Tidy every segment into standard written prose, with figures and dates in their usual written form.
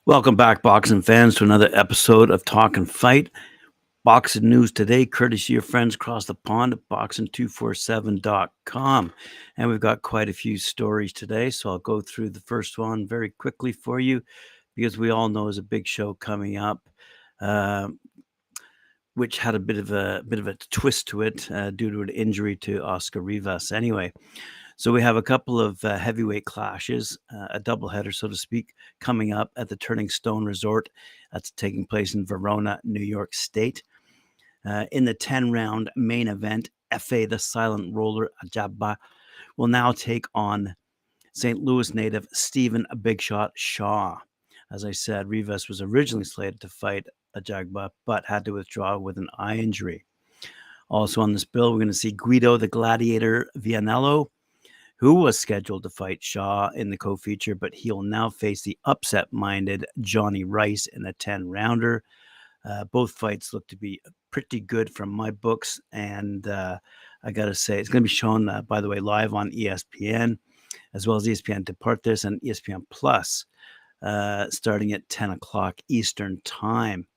Welcome back, boxing fans, to another episode of Talk and Fight. Boxing news today, courtesy of friends across the pond at boxing247.com. And we've got quite a few stories today, so I'll go through the first one very quickly for you, because we all know there's a big show coming up, which had a bit of a twist to it due to an injury to Oscar Rivas. Anyway, so we have a couple of heavyweight clashes, a doubleheader, so to speak, coming up at the Turning Stone Resort. That's taking place in Verona, New York State. In the 10-round main event, Efe the Silent Roller Ajagba will now take on St. Louis native Stephan Big Shot Shaw. As I said, Rivas was originally slated to fight Ajagba, but had to withdraw with an eye injury. Also on this bill, we're going to see Guido the Gladiator Vianello, who was scheduled to fight Shaw in the co-feature, but he'll now face the upset-minded Jonnie Rice in a 10-rounder. Both fights look to be pretty good from my books, and I got to say, it's going to be shown, by the way, live on ESPN, as well as ESPN Deportes and ESPN Plus, starting at 10 o'clock Eastern Time,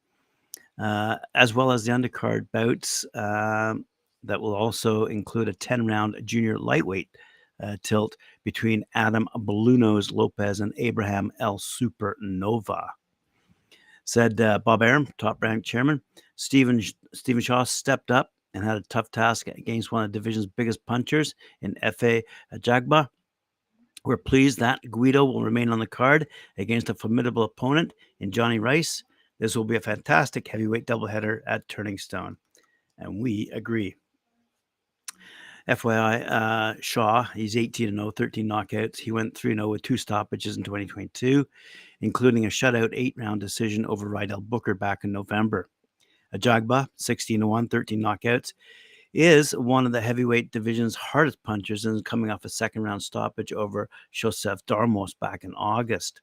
as well as the undercard bouts that will also include a 10-round junior lightweight tilt between Adam Blunos Lopez and Abraham El Supernova. Said Bob Arum, top-ranked chairman, Stephen Shaw stepped up and had a tough task against one of the division's biggest punchers in Efe Ajagba. We're pleased that Guido will remain on the card against a formidable opponent in Jonnie Rice. This will be a fantastic heavyweight doubleheader at Turning Stone, and we agree. FYI, Shaw, he's 18-0, 13 knockouts. He went 3-0 with 2 stoppages in 2022, including a shutout 8-round decision over Rydell Booker back in November. Ajagba, 16-1, 13 knockouts, is one of the heavyweight division's hardest punchers and is coming off a second-round stoppage over Joseph Darmos back in August.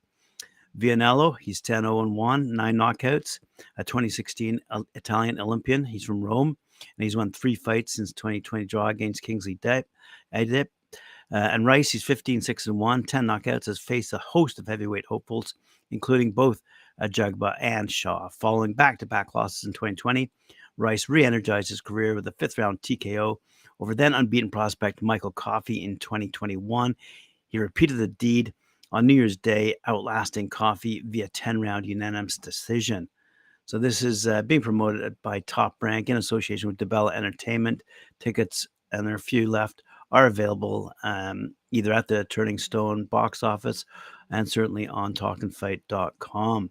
Vianello, he's 10-0-1, 9 knockouts, a 2016 Italian Olympian. He's from Rome, and he's won 3 fights since 2020 draw against Kingsley Adip. And Rice, he's 15-6-1, 10 knockouts, has faced a host of heavyweight hopefuls, including both Ajagba and Shaw. Following back-to-back losses in 2020, Rice re-energized his career with a 5th-round TKO over then unbeaten prospect Michael Coffey in 2021. He repeated the deed on New Year's Day, outlasting Coffey via 10-round unanimous decision. So this is being promoted by Top Rank in association with DeBella Entertainment. Tickets, and there are a few left, are available either at the Turning Stone box office and certainly on talkandfight.com.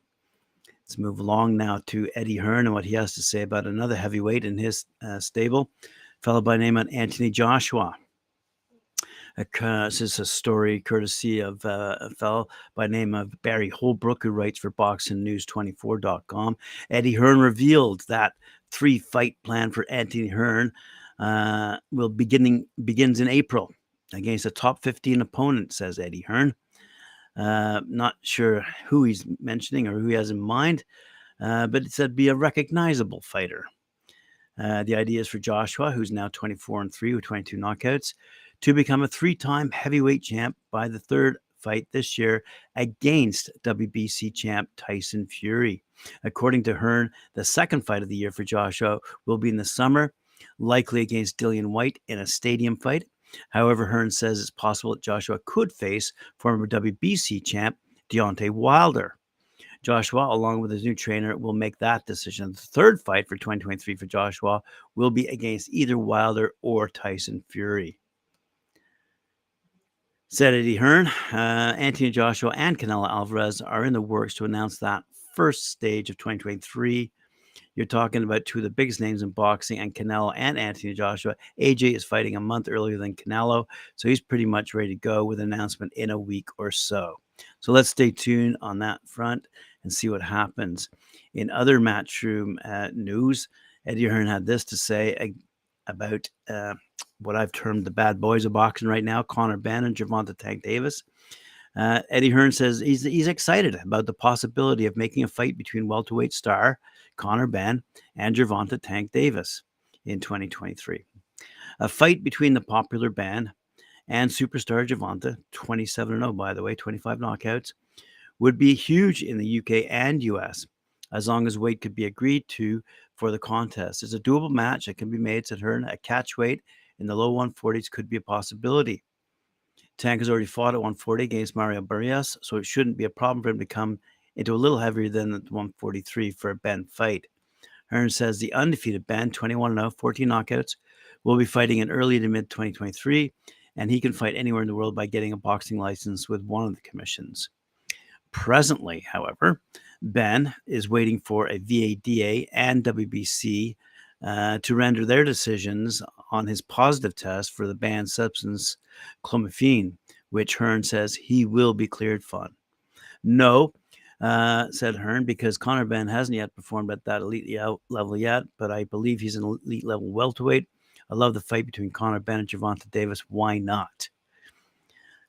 Let's move along now to Eddie Hearn and what he has to say about another heavyweight in his stable, a fellow by the name of Anthony Joshua. This is a story courtesy of a fellow by the name of Barry Holbrook, who writes for BoxingNews24.com. Eddie Hearn revealed that 3-fight plan for Anthony Hearn begins in April against a top 15 opponent, says Eddie Hearn. Not sure who he's mentioning or who he has in mind, but it said be a recognizable fighter. The idea is for Joshua, who's now 24-3 with 22 knockouts, to become a 3-time heavyweight champ by the 3rd fight this year against WBC champ Tyson Fury. According to Hearn, the 2nd fight of the year for Joshua will be in the summer, likely against Dillian Whyte in a stadium fight. However, Hearn says it's possible that Joshua could face former WBC champ Deontay Wilder. Joshua, along with his new trainer, will make that decision. The 3rd fight for 2023 for Joshua will be against either Wilder or Tyson Fury. Said Eddie Hearn, Anthony Joshua and Canelo Alvarez are in the works to announce that first stage of 2023. You're talking about 2 of the biggest names in boxing, and Canelo and Anthony Joshua. AJ is fighting a month earlier than Canelo, so he's pretty much ready to go with an announcement in a week or so. So let's stay tuned on that front and see what happens. In other Matchroom news, Eddie Hearn had this to say about what I've termed the bad boys of boxing right now, Conor, Benn, and Gervonta Tank Davis. Eddie Hearn says he's excited about the possibility of making a fight between welterweight star Conor Benn and Gervonta Tank Davis in 2023. A fight between the popular Benn and superstar Gervonta, 27-0, by the way, 25 knockouts, would be huge in the UK and US, as long as weight could be agreed to for the contest. It's a doable match that can be made, said Hearn. A catch weight in the low 140s could be a possibility. Tank has already fought at 140 against Mario Barrios, so it shouldn't be a problem for him to come into a little heavier than the 143 for a Benn fight. Hearn says the undefeated Benn, 21-0, 14 knockouts, will be fighting in early to mid 2023, and he can fight anywhere in the world by getting a boxing license with one of the commissions. Presently, however, Benn is waiting for a VADA and WBC to render their decisions on his positive test for the banned substance clomiphene, which Hearn says he will be cleared for. No, said Hearn, because Conor Benn hasn't yet performed at that elite level yet, but I believe he's an elite level welterweight. I love the fight between Conor Benn and Gervonta Davis. Why not?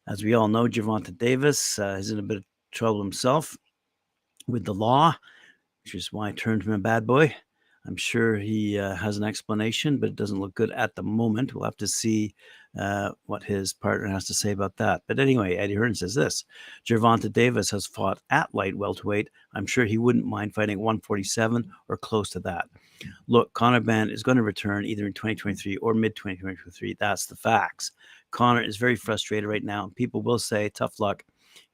As we all know, Gervonta Davis is in a bit of trouble himself with the law, which is why I turned him a bad boy. I'm sure he has an explanation, but it doesn't look good at the moment. We'll have to see what his partner has to say about that. But anyway, Eddie Hearn says this: Gervonta Davis has fought at light welterweight. I'm sure he wouldn't mind fighting 147 or close to that. Look, Conor Benn is going to return either in 2023 or mid-2023. That's the facts. Conor is very frustrated right now, and people will say, tough luck.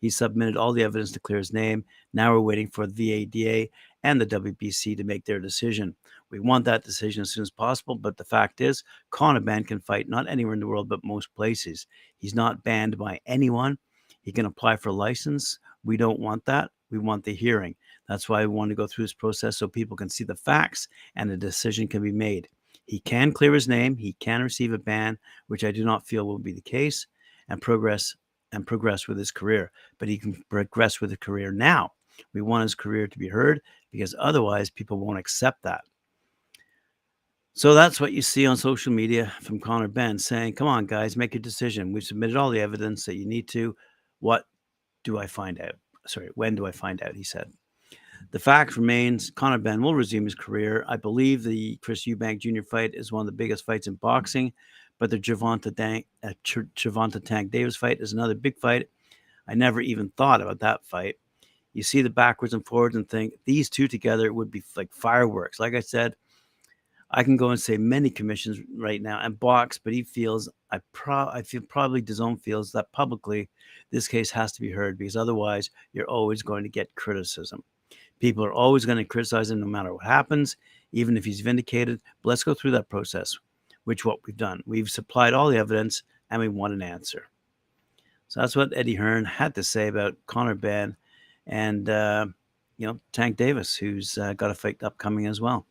He submitted all the evidence to clear his name. Now we're waiting for the VADA and the WBC to make their decision. We want that decision as soon as possible, but the fact is, Conor Benn can fight not anywhere in the world, but most places. He's not banned by anyone. He can apply for a license. We don't want that. We want the hearing. That's why we want to go through this process so people can see the facts and a decision can be made. He can clear his name. He can receive a ban, which I do not feel will be the case, and progress with his career. But he can progress with his career now. We want his career to be heard because otherwise people won't accept that. So that's what you see on social media from Conor Benn saying, come on, guys, make a decision. We've submitted all the evidence that you need to. What do I find out? Sorry, when do I find out? He said. The fact remains Conor Benn will resume his career. I believe the Chris Eubank Jr. fight is one of the biggest fights in boxing, but the Gervonta Tank Davis fight is another big fight. I never even thought about that fight. You see the backwards and forwards and think these two together would be like fireworks. Like I said, I can go and say many commissions right now and box, but he feels, I feel probably DAZN feels that publicly this case has to be heard because otherwise you're always going to get criticism. People are always going to criticize him no matter what happens, even if he's vindicated. But let's go through that process, which what we've done. We've supplied all the evidence and we want an answer. So that's what Eddie Hearn had to say about Conor Benn and, Tank Davis, who's got a fight upcoming as well.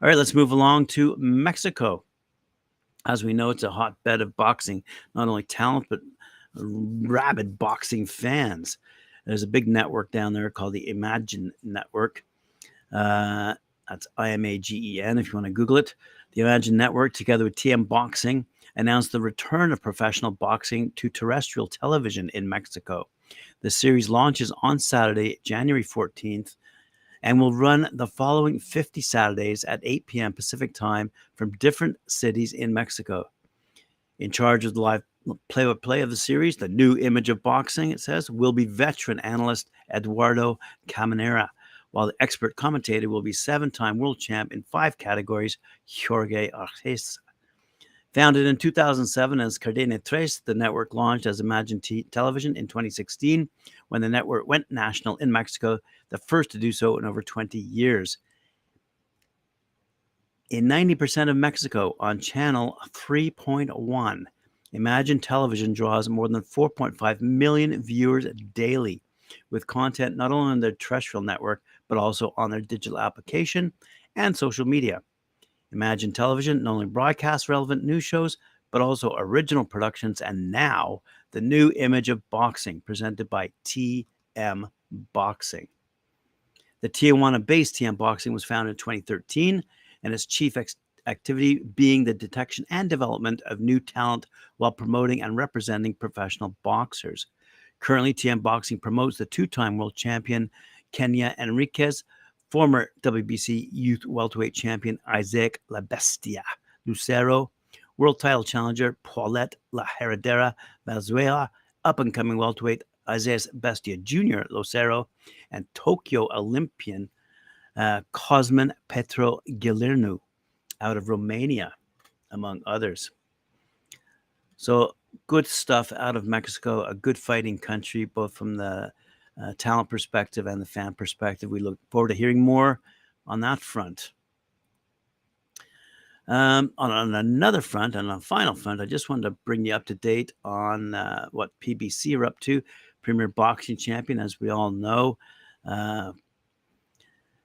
All right, let's move along to Mexico. As we know, it's a hotbed of boxing, not only talent, but rabid boxing fans. There's a big network down there called the Imagine Network. That's IMAGEN if you want to Google it. The Imagine Network, together with TM Boxing, announced the return of professional boxing to terrestrial television in Mexico. The series launches on Saturday, January 14th, and will run the following 50 Saturdays at 8 p.m. Pacific time from different cities in Mexico. In charge of the live play-by-play of the series, the new image of boxing, it says, will be veteran analyst Eduardo Caminera, while the expert commentator will be 7-time world champ in 5 categories, Jorge Arces. Founded in 2007 as Cadena Tres, the network launched as Imagine Television in 2016 when the network went national in Mexico, the first to do so in over 20 years. In 90% of Mexico on channel 3.1, Imagine Television draws more than 4.5 million viewers daily, with content not only on their terrestrial network, but also on their digital application and social media. Imagine Television not only broadcasts relevant news shows, but also original productions, and now the new image of boxing presented by TM Boxing. The Tijuana-based TM Boxing was founded in 2013, and its chief activity being the detection and development of new talent while promoting and representing professional boxers. Currently, TM Boxing promotes the 2-time world champion Kenya Enriquez, former WBC youth welterweight champion Isaac La Bestia Lucero, World title challenger Paulette La Heredera Vazuela, up-and-coming welterweight Isaiah Bestia Jr. Locero, and Tokyo Olympian Cosmin Petro Gilirnu out of Romania, among others. So good stuff out of Mexico, a good fighting country, both from the talent perspective and the fan perspective. We look forward to hearing more on that front. On another front, on a final front, I just wanted to bring you up to date on what PBC are up to. Premier Boxing Champion, as we all know.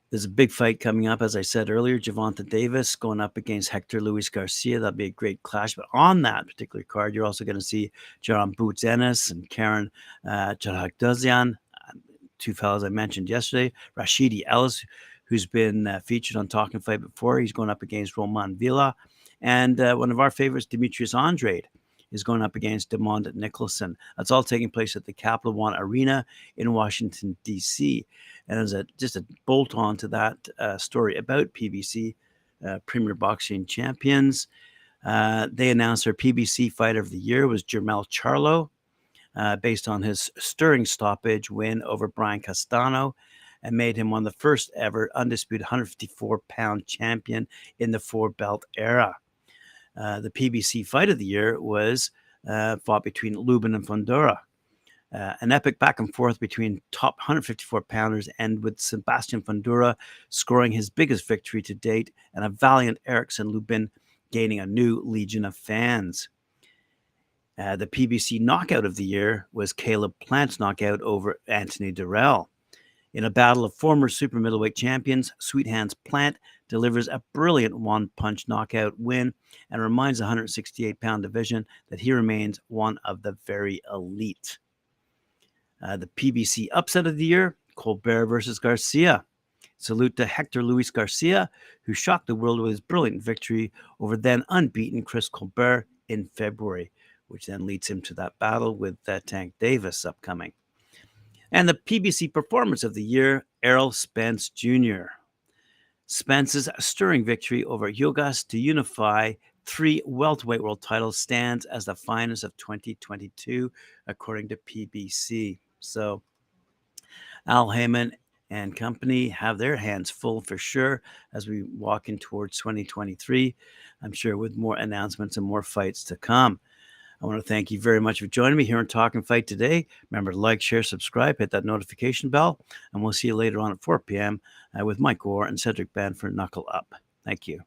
There's a big fight coming up, as I said earlier. Gervonta Davis going up against Hector Luis Garcia. That'll be a great clash. But on that particular card, you're also going to see Jaron Boots Ennis and Karen Chahagdazian, two fellows I mentioned yesterday. Rashidi Ellis, who's been featured on Talking Fight before. He's going up against Roman Villa. And one of our favorites, Demetrius Andrade, is going up against Demond Nicholson. That's all taking place at the Capital One Arena in Washington, D.C. And as just a bolt-on to that story about PBC, Premier Boxing Champions, they announced their PBC Fighter of the Year was Jermel Charlo, based on his stirring stoppage win over Brian Castano, and made him one of the first ever undisputed 154-pound champion in the four-belt era. The PBC Fight of the Year was fought between Lubin and Fundora. An epic back and forth between top 154-pounders, and with Sebastian Fundora scoring his biggest victory to date, and a valiant Erickson Lubin gaining a new legion of fans. The PBC Knockout of the Year was Caleb Plant's knockout over Anthony Durrell. In a battle of former super middleweight champions, Sweet Hands Plant delivers a brilliant one-punch knockout win and reminds the 168-pound division that he remains one of the very elite. The PBC Upset of the Year, Colbert versus Garcia. Salute to Hector Luis Garcia, who shocked the world with his brilliant victory over then unbeaten Chris Colbert in February, which then leads him to that battle with Tank Davis upcoming. And the PBC Performance of the Year, Errol Spence Jr. Spence's stirring victory over Yogas to unify 3 welterweight world titles stands as the finest of 2022, according to PBC. So Al Heyman and company have their hands full for sure as we walk in towards 2023. I'm sure with more announcements and more fights to come. I want to thank you very much for joining me here on Talk and Fight today. Remember to like, share, subscribe, hit that notification bell, and we'll see you later on at 4 p.m. With Mike Orr and Cedric Benn for Knuckle Up. Thank you.